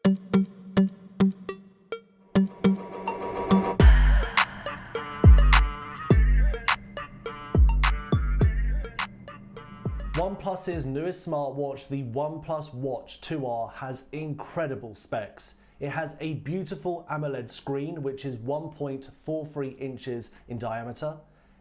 OnePlus's newest smartwatch, the OnePlus Watch 2R, has incredible specs. It has a beautiful AMOLED screen, which is 1.43 inches in diameter.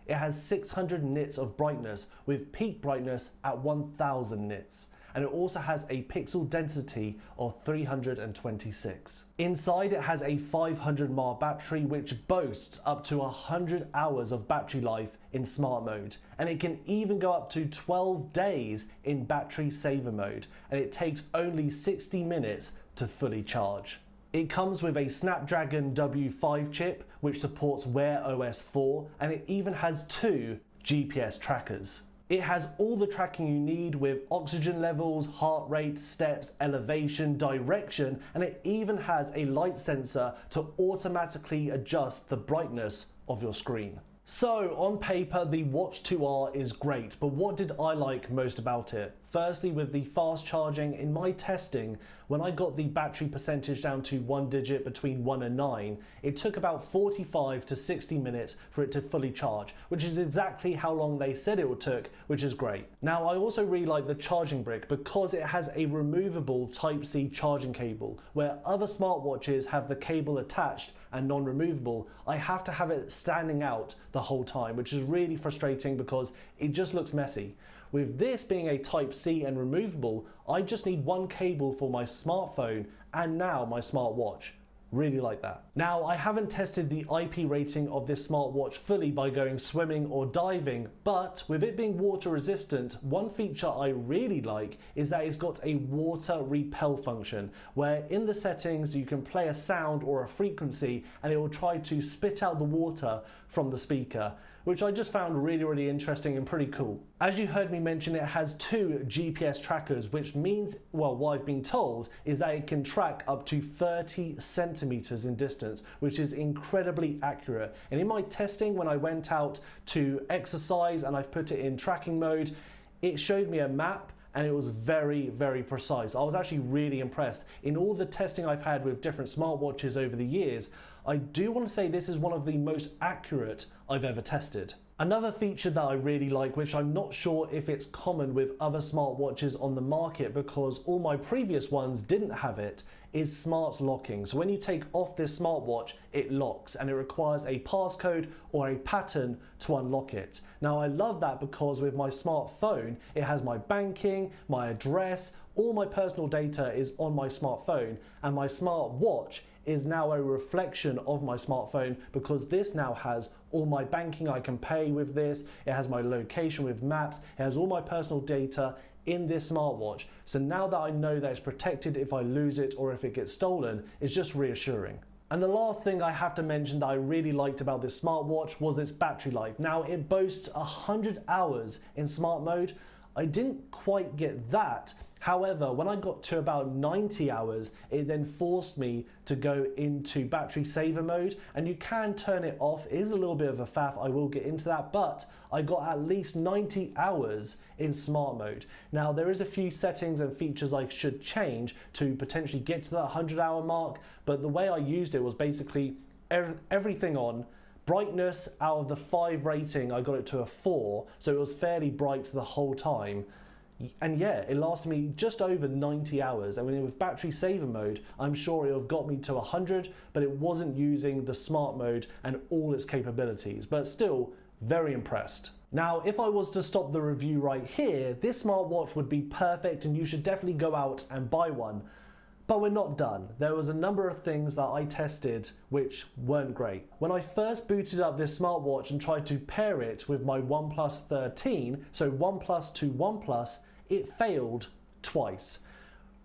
It has 600 nits of brightness with peak brightness at 1000 nits. And it also has a pixel density of 326. Inside, it has a 500 mAh battery which boasts up to 100 hours of battery life in smart mode, and it can even go up to 12 days in battery saver mode, and it takes only 60 minutes to fully charge. It comes with a Snapdragon W5 chip which supports Wear OS 4, and it even has 2 GPS trackers. It has all the tracking you need with oxygen levels, heart rate, steps, elevation, direction, and it even has a light sensor to automatically adjust the brightness of your screen. So on paper, the Watch 2R is great, but what did I like most about it? Firstly, with the fast charging, in my testing, when I got the battery percentage down to one digit between 1 and 9, it took about 45 to 60 minutes for it to fully charge, which is exactly how long they said it would take, which is great. Now, I also really like the charging brick because it has a removable Type-C charging cable, where other smartwatches have the cable attached and non-removable. I have to have it standing out the whole time, which is really frustrating because it just looks messy. With this being a Type-C and removable, I just need one cable for my smartphone and now my smartwatch. Really like that. Now, I haven't tested the IP rating of this smartwatch fully by going swimming or diving, but with it being water resistant, one feature I really like is that it's got a water repel function, where in the settings you can play a sound or a frequency and it will try to spit out the water from the speaker, which I just found really interesting and pretty cool. As you heard me mention, it has 2 GPS trackers, which means, well, what I've been told is that it can track up to 30 centimeters in distance, which is incredibly accurate. And in my testing, when I went out to exercise and I've put it in tracking mode, it showed me a map and it was very precise. I was actually really impressed. In all the testing I've had with different smartwatches over the years, I do want to say this is one of the most accurate I've ever tested. Another feature that I really like, which I'm not sure if it's common with other smartwatches on the market because all my previous ones didn't have it, is smart locking. So when you take off this smartwatch, it locks and it requires a passcode or a pattern to unlock it. Now, I love that because with my smartphone, it has my banking, my address, all my personal data is on my smartphone, and my smartwatch is now a reflection of my smartphone because this now has all my banking. I can pay with this. It has my location with maps. It has all my personal data in this smartwatch. So now that I know that it's protected if I lose it or if it gets stolen, it's just reassuring. And the last thing I have to mention that I really liked about this smartwatch was its battery life. Now, it boasts 100 hours in smart mode. I didn't quite get that. However, when I got to about 90 hours, it then forced me to go into battery saver mode, and you can turn it off. It is a little bit of a faff, I will get into that, but I got at least 90 hours in smart mode. Now, there is a few settings and features I should change to potentially get to that 100-hour mark, but the way I used it was basically everything on. Brightness, out of the 5 rating, I got it to a 4, so it was fairly bright the whole time. And yeah, it lasted me just over 90 hours. I mean, with battery saver mode, I'm sure it would have got me to 100, but it wasn't using the smart mode and all its capabilities, but still very impressed. Now, if I was to stop the review right here, this smartwatch would be perfect and you should definitely go out and buy one. But we're not done. There was a number of things that I tested which weren't great. When I first booted up this smartwatch and tried to pair it with my OnePlus 13, so OnePlus to OnePlus, it failed twice.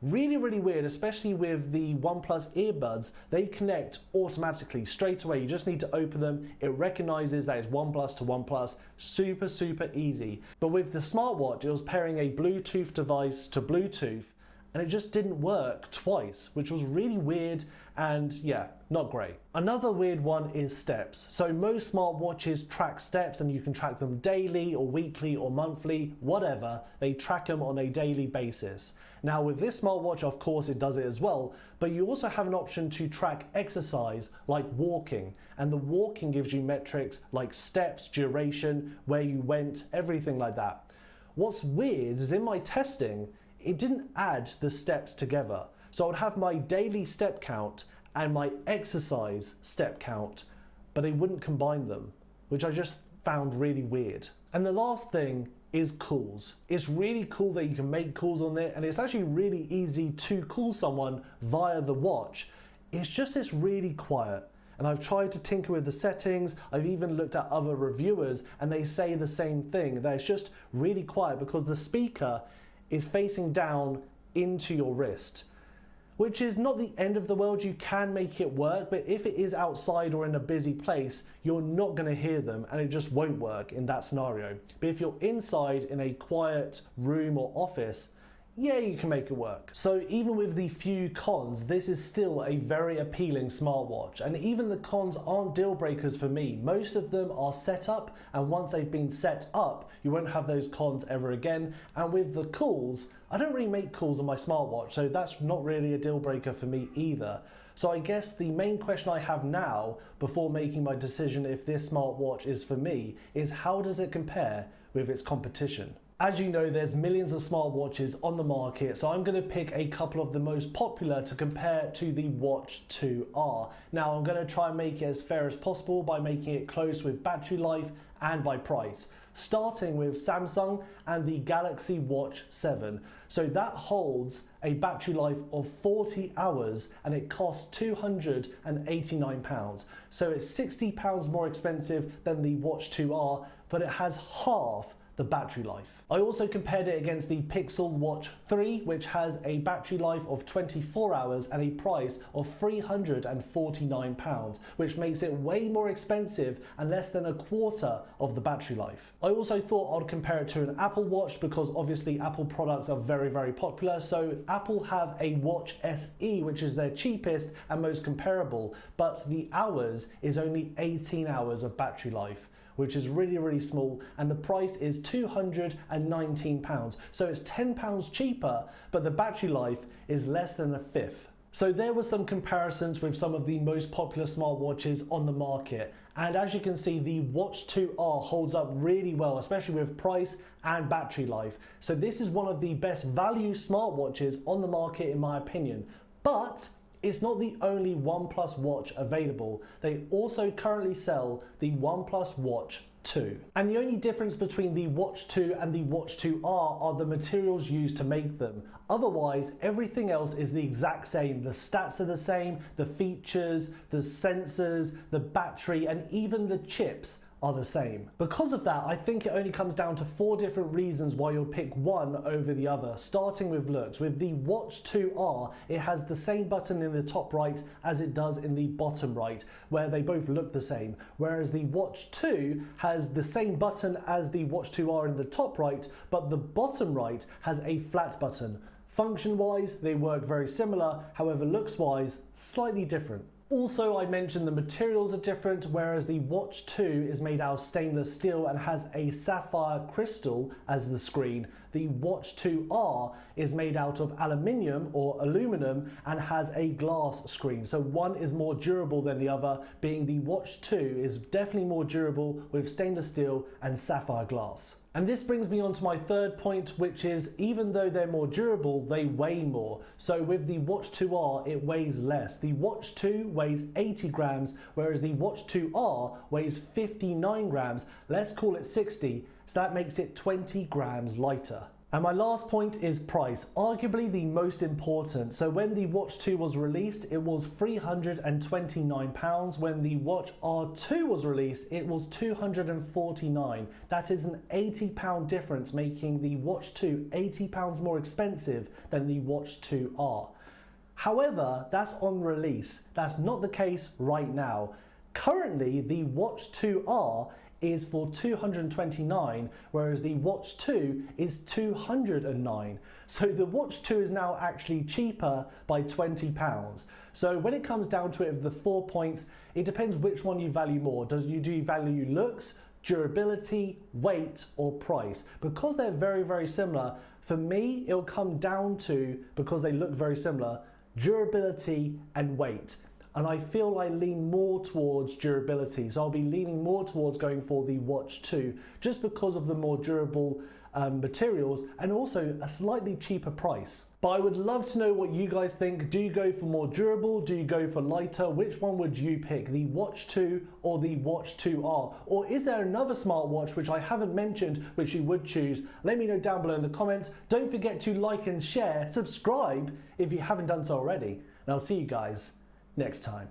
Really weird, especially with the OnePlus earbuds. They connect automatically straight away. You just need to open them. It recognizes that it's OnePlus to OnePlus. Super easy. But with the smartwatch, it was pairing a Bluetooth device to Bluetooth, and it just didn't work twice, which was really weird and yeah, not great. Another weird one is steps. So most smartwatches track steps and you can track them daily or weekly or monthly, whatever. They track them on a daily basis. Now with this smartwatch, of course it does it as well, but you also have an option to track exercise like walking, and the walking gives you metrics like steps, duration, where you went, everything like that. What's weird is in my testing, it didn't add the steps together. So I would have my daily step count and my exercise step count, but they wouldn't combine them, which I just found really weird. And the last thing is calls. It's really cool that you can make calls on it, and it's actually really easy to call someone via the watch. It's really quiet. And I've tried to tinker with the settings, I've even looked at other reviewers and they say the same thing, that it's just really quiet because the speaker is facing down into your wrist, which is not the end of the world. You can make it work, but if it is outside or in a busy place, you're not going to hear them and it just won't work in that scenario. But if you're inside in a quiet room or office, yeah, you can make it work. So even with the few cons, this is still a very appealing smartwatch. And even the cons aren't deal breakers for me. Most of them are set up, and once they've been set up, you won't have those cons ever again. And with the calls, I don't really make calls on my smartwatch, so that's not really a deal breaker for me either. So I guess the main question I have now, before making my decision if this smartwatch is for me, is how does it compare with its competition? As you know, there's millions of smartwatches on the market, so I'm going to pick a couple of the most popular to compare to the Watch 2R. Now, I'm going to try and make it as fair as possible by making it close with battery life and by price, starting with Samsung and the Galaxy Watch 7. So that holds a battery life of 40 hours and it costs £289. So it's £60 more expensive than the Watch 2R, but it has half the battery life. I also compared it against the Pixel Watch 3, which has a battery life of 24 hours and a price of £349, which makes it way more expensive and less than a quarter of the battery life. I also thought I'd compare it to an Apple Watch because obviously Apple products are very, very popular. So Apple have a Watch SE, which is their cheapest and most comparable, but the hours is only 18 hours of battery life, which is really, really small, and the price is £219. So it's £10 cheaper, but the battery life is less than a fifth. So there were some comparisons with some of the most popular smartwatches on the market. And as you can see, the Watch 2R holds up really well, especially with price and battery life. So this is one of the best value smartwatches on the market in my opinion. But it's not the only OnePlus watch available. They also currently sell the OnePlus Watch 2. And the only difference between the Watch 2 and the Watch 2R are the materials used to make them. Otherwise, everything else is the exact same. The stats are the same, the features, the sensors, the battery, and even the chips are the same. Because of that, I think it only comes down to 4 different reasons why you'll pick one over the other, starting with looks. With the Watch 2R, it has the same button in the top right as it does in the bottom right, where they both look the same, whereas the Watch 2 has the same button as the Watch 2R in the top right, but the bottom right has a flat button. Function-wise, they work very similar, however looks-wise, slightly different. Also, I mentioned the materials are different, whereas the Watch 2 is made out of stainless steel and has a sapphire crystal as the screen. The Watch 2R is made out of aluminium or aluminum and has a glass screen. So one is more durable than the other, being the Watch 2 is definitely more durable with stainless steel and sapphire glass. And this brings me on to my third point, which is even though they're more durable, they weigh more. So with the Watch 2R, it weighs less. The Watch 2 weighs 80 grams, whereas the Watch 2R weighs 59 grams. Let's call it 60, so that makes it 20 grams lighter. And my last point is price, arguably the most important. So when the Watch 2 was released, it was £329. When the Watch R2 was released, it was £249. That is an £80 difference, making the Watch 2 £80 more expensive than the Watch 2R. However, that's on release. That's not the case right now. Currently, the Watch 2R is for $229, whereas the Watch 2 is $209. So the Watch 2 is now actually cheaper by £20. So when it comes down to it, of the 4 points, it depends which one you value more. Do you value looks, durability, weight, or price? Because they're very, very similar, for me, it'll come down to, because they look very similar, durability and weight. And I feel I lean more towards durability. So I'll be leaning more towards going for the Watch 2, just because of the more durable materials and also a slightly cheaper price. But I would love to know what you guys think. Do you go for more durable? Do you go for lighter? Which one would you pick, the Watch 2 or the Watch 2R? Or is there another smartwatch which I haven't mentioned which you would choose? Let me know down below in the comments. Don't forget to like and share, subscribe if you haven't done so already. And I'll see you guys next time.